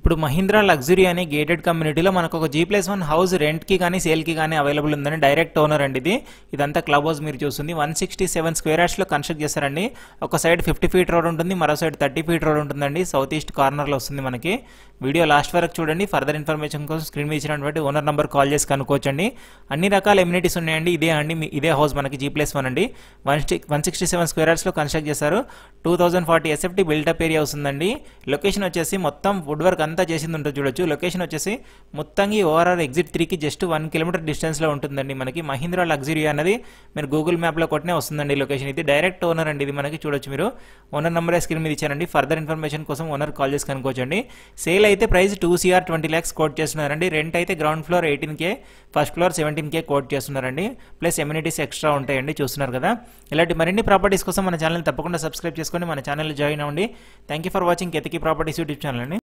ఇప్పుడు మహీంద్రా లగ్జరీ అనే గేటెడ్ కమ్యూనిటీలో మనకు ఒక G+1 హౌస్ రెంట్కి కానీ సేల్కి కానీ అవైలబుల్ ఉందని డైరెక్ట్ ఓనర్ అండి ఇదంతా క్లబ్ హౌస్ మీరు చూస్తుంది 167 స్క్వేర్ యార్డ్స్లో కన్స్ట్రక్ట్ చేశారండి. ఒక సైడ్ 50 ఫీట్ రోడ్ ఉంటుంది, మరో సైడ్ 30 ఫీట్ రోడ్ ఉంటుందండి. సౌత్ ఈస్ట్ కార్నర్లో వస్తుంది మనకి. వీడియో లాస్ట్ వరకు చూడండి. ఫర్దర్ ఇన్ఫర్మేషన్ కోసం స్క్రీన్ మీద ఇచ్చినటువంటి ఓనర్ నెంబర్ కాల్ చేసి కనుక్కోవచ్చండి. అన్ని రకాల ఎమ్యూనిటీస్ ఉన్నాయండి. ఇదే హౌస్ మనకి G+1 అండి. 167 స్క్వేర్ యార్డ్స్లో కన్స్ట్రక్ట్ చేశారు. 2040 SFT బిల్టప్ ఏరియా వస్తుందండి. లొకేషన్ వచ్చేసి మొత్తం వుడ్ వర్క్ అంతా చేసింది ఉంటుంది చూడొచ్చు. లొకేషన్ వచ్చేసి మొత్తంగా ఓఆర్ఆర్ ఎగ్జిట్ 3కి జస్ట్ 1 కిలోమీటర్ డిస్టెన్స్లో ఉంటుందండి. మనకి మహీంద్రా లగ్జరీ అనేది మీరు గూగుల్ మ్యాప్లో కొట్టినే వస్తుందండి లొకేషన్. ఇది డైరెక్ట్ ఓనర్ అండి. ఇది మనకి చూడొచ్చు మీరు. ఓనర్ నెంబర్ స్క్రీన్ మీద ఇచ్చారండి. ఫర్దర్ ఇన్ఫర్మేషన్ కోసం ఓనర్ కాల్ చేసి కనుక్కోవచ్చండి. సేల్ అయితే ప్రైస్ 2 CR 20 lakhs కోట్ చేస్తున్నారండి. రెంట్ అయితే ground floor 18K, first floor 17K quote చేస్తున్నారండి. ప్లస్ ఎమ్యూనిటీస్ ఎక్స్ట్రా ఉంటాయండి. చూస్తున్నారు కదా. ఇలాంటి మరిన్ని ప్రాపర్టీస్ కోసం మన ఛానల్ తప్పకుండా సబ్స్క్రైబ్ చేసుకొని మన ఛానల్ జాయిన్ అవ్వండి. Thank you for watching Ketaki properties YouTube channel అండి.